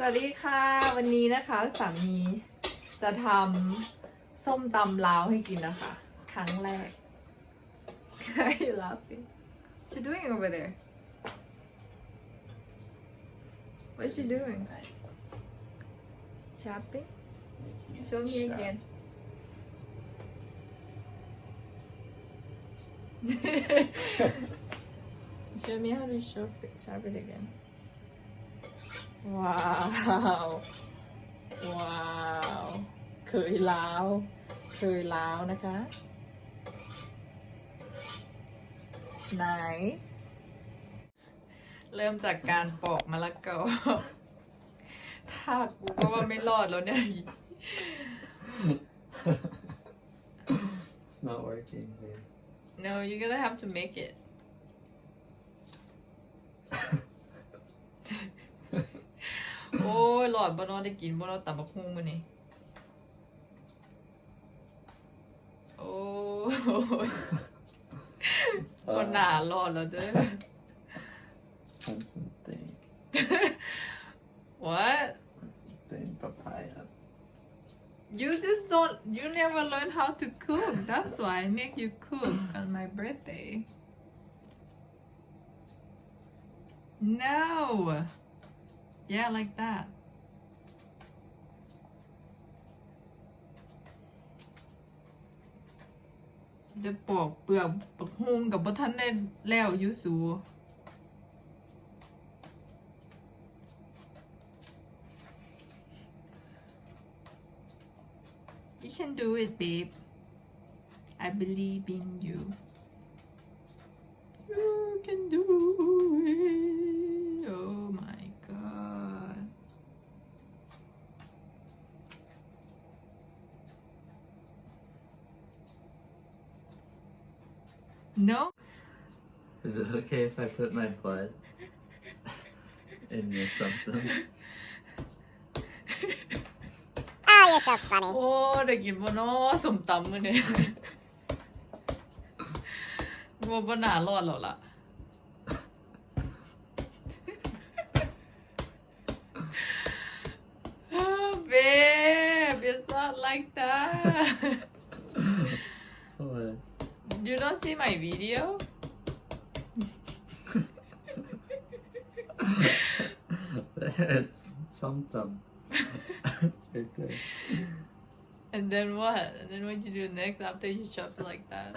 สวัสดีค่ะวันนี้นะคะสามีจะทำส้มตำลาวให้กินนะคะครั้งแรก Why are you laughing? What you doing over there? What you doing? Shopping? Show me again. Show me how to shop it again. Wow. Wow. เคยลาวนะคะ Nice เริ่มจากการปอกมะละกอ ถ้ากูก็ว่าไม่รอดแล้วเนี่ย It's not working here. No, you're gonna have to make it. โอ้ยหลอดบ่นอนได้กินบ่นอนตำบักหุ่งมื้อนี้โอ้ยบ่น่ารอดแล้วเด้อ That's something. What? Something papaya. You never learn how to cook. That's why I make you cook on my birthday. No. Yeah, like that. The ปอกเปลือกบักฮุงกับบ่ทันได้แล้วอยู่สู You can do it, babe. I believe in you. You can do it. Oh my god. No? Is it okay if I put my blood in your something? Oh, you're so funny. โอ้ได้กินบ่เนาะส้มตำมื้อนี้ บ่น่ารอดแล้วล่ะ Oh, babe, it's not like that. What? You don't see my video? There's something. It's right there. And then what? And then what you do next after you chop it like that?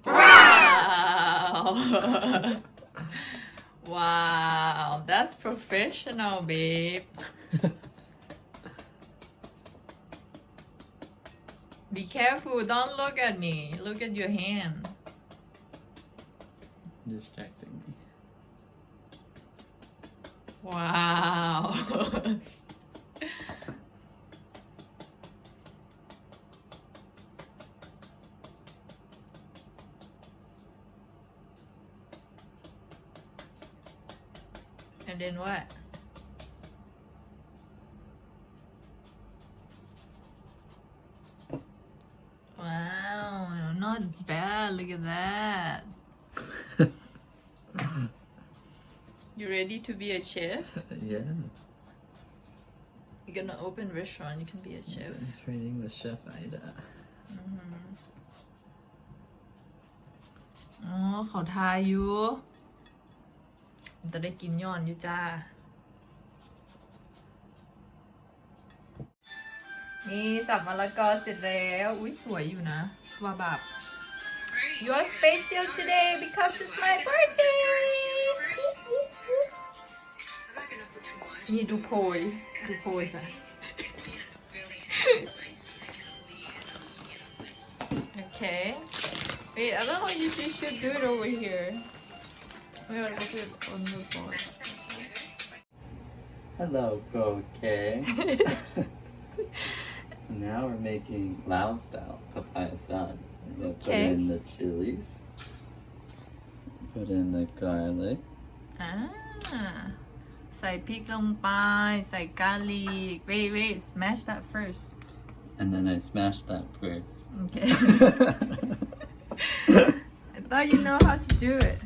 Wow. Wow, that's professional, babe. Be careful, don't look at me. Look at your hand. Distracting me. Wow. And then what? Wow, not bad. Look at that. You ready to be a chef? Yeah. You're gonna open restaurant. You can be a chef. Training with Chef Ida. อ๋อเขาทายอยู่จะได้กินย้อนอยู่จ้า นี่สับมะละกอเสร็จแล้วอุ้ยสวยอยู่นะว่าแบบ You're special today because it's my birthday นี่ดูโพยค่ะ Okay. Wait, I don't know if you should do it over here. Wait, I'll do it on the board. Hello, Go Gang. So now we're making Lao style papaya salad. We'll put Okay. in the chilies. Put in the garlic. Ah. ใส่พริกลงไป ใส่กาลิก wait smash that first And then I smashed that first. okay I thought you know how to do it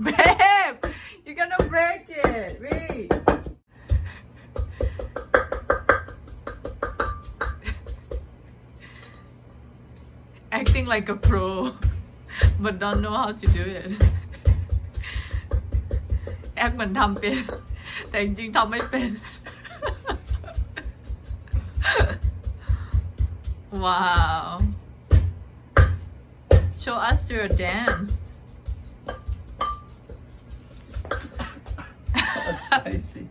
babe you're gonna break it wait acting like a pro but don't know how to do it แอคเหมือนทำเป็นแต่จริงๆทำไม่เป็น wow show us your dance That's spicy.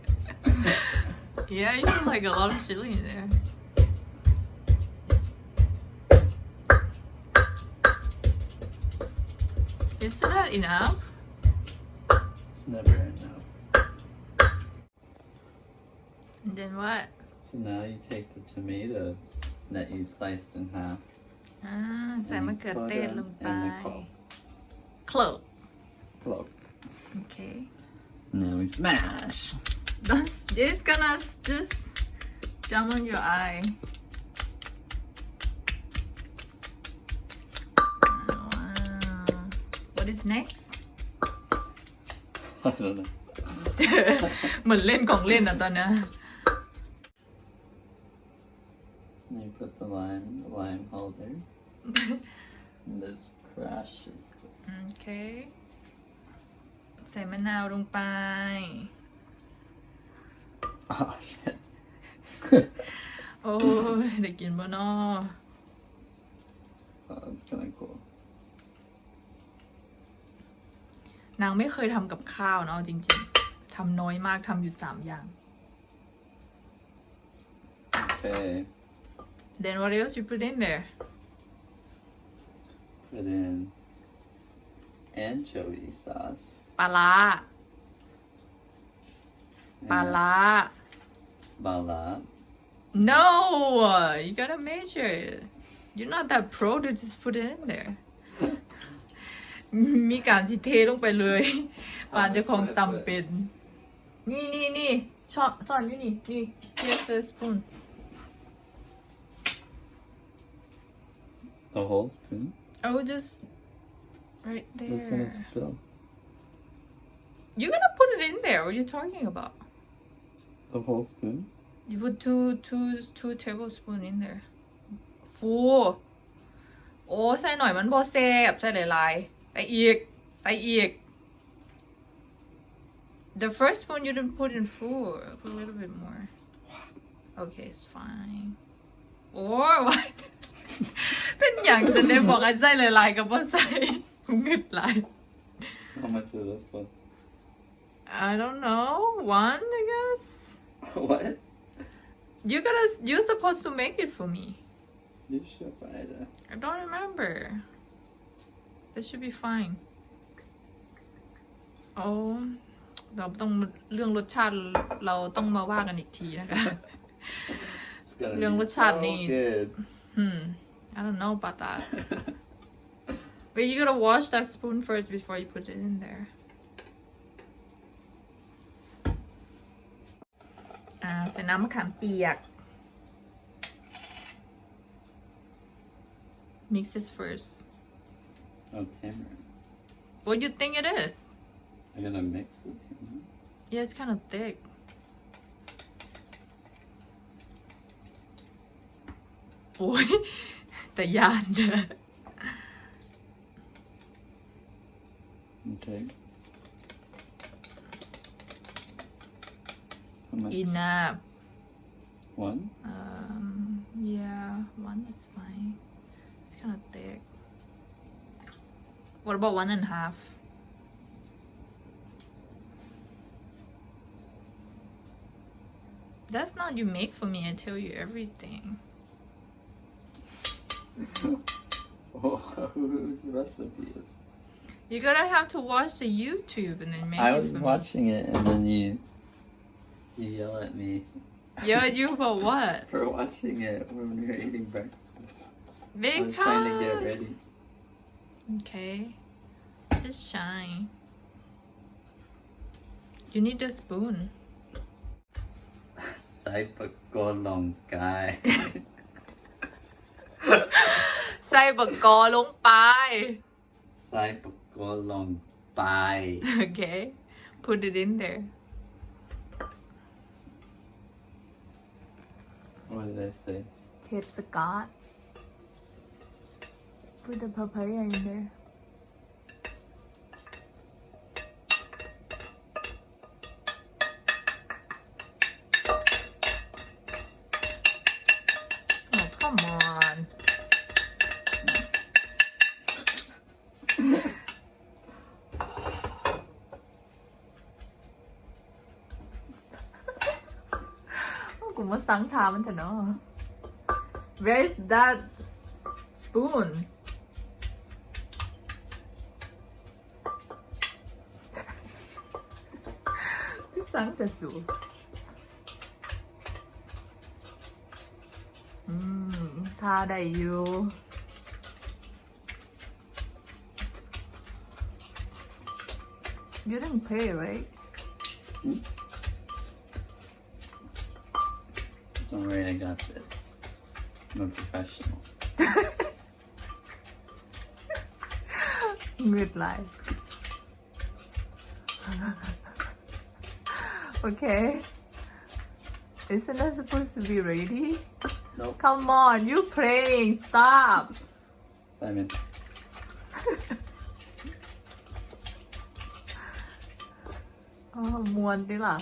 yeah you put like a lot of chili in there isn't that enough It's never enough. and then what So now you take the tomatoes that you sliced in half. ใส่มะเขือเทศลงไป And the clove. clove Clove. okay Now we smash. it's gonna just jump on your eye wow what is next I don't know. เหมือนเล่นของเล่นอะตอนเนี้ย So you put the lime holder. And this crashes. โอเค ใส่มะนาวลงไป Oh shit. โอ้ยได้กินบ่เนาะ Oh, that's kind of cool. นางไม่เคยทำกับข้าวเนาะจริงๆ ทำน้อยมากทำอยู่3 อย่าง Okay. then what else you put in there Put in anchovy sauce. ปลาร้า ปลาร้า Bala. no you gotta measure it you're not that pro to just put it in there มีการที่เทลงไปเลยปานเจะของตำเป็น นี่ช้อนซ่อนอยู่นี่ here's the spoon The whole spoon? oh just right It's gonna there spill. you're gonna put it in there what are you talking about The whole spoon? you put two tablespoons in there ฟูโอ้ใส่หน่อยมันพอแซ่บใส่หลายๆใส่อีก the first spoon you didn't put in full put a little bit more okay it's fine or what เป็นอย่างจะได้บอกไอ้ใส่หลายๆกับว่าใส่เงึดหลาย How much is this one? I don't know 1 I guess What? you're supposed to make it for me You should buy that. I don't remember that should be fine โอ้เราต้องเรื่องรสชาติเราต้องมาว่ากันอีกทีนะคะ It's gonna Yung be lechon so ni- good. I don't know about that but you gotta wash that spoon first before you put it in there ใส่น้ำมะขามเปียก mix this first Oh, Cameron. what do you think it is I'm gonna mix it. yeah it's kind of thick โอ้ยแต่ยานเด้อ Okay. How much? enough One? yeah 1 is fine it's kind of thick what about 1.5 that's not you make for me I tell you everything Oh, whose recipe is? you're gonna have to watch the YouTube and then make I it was for watching it and then you yell at me me yeah you for what for watching it when we were eating breakfast. I was because trying to get ready. okay just shine you need a spoon ใส่ปากกาลงกาย ใส่บักกอลงไป ใส่ปากกาลงไป okay put it in there What did I say? tape Scott put the papaya in there oh come on กูมาสังทามันเถอะเนาะ Where is that spoon พี่สังจะสูทาได้อยู่ You didn't pay right Don't worry, I got this. I'm a professional. Good life. Okay. Isn't that supposed to be ready? Nope. Come on, you praying. Stop. 5 minutes. Oh, มวนดิล่ะ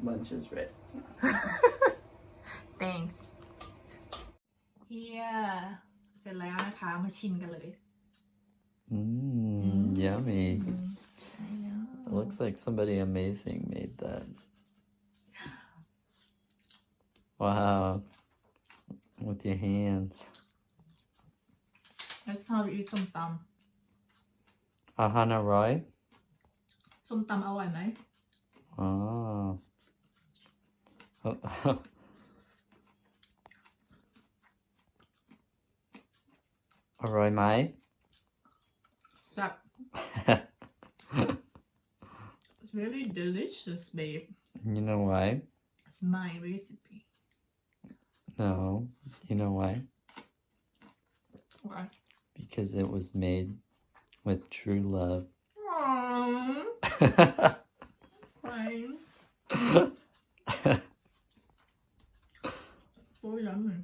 Lunch is ready. Thanks. Here เสร็จแล้วนะคะมาชิมกันเลย Yummy. I know. It looks like somebody amazing made that. Wow. With your hands. That's how we eat ส้มต Ahana Roy? ำส้มตำอร่อยไหม Oh. Roy Mai? แซ่บ It's really delicious babe You know why? It's my recipe No. You know why? Why? Because it was made with true love. Aww Fine So yummy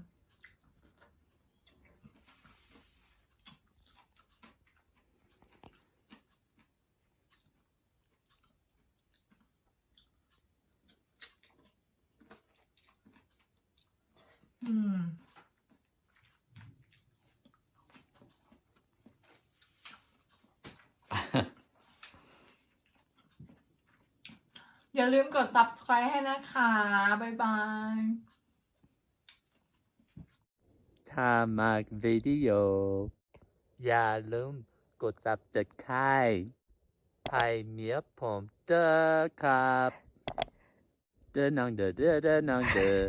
อย่าลืมกด subscribe ให้นะคะ บ๊ายบาย ถ้ามักวิดีโออย่าลืมกด subscribe ให้เมียผมเด้อครับเด้อน้องเด้อ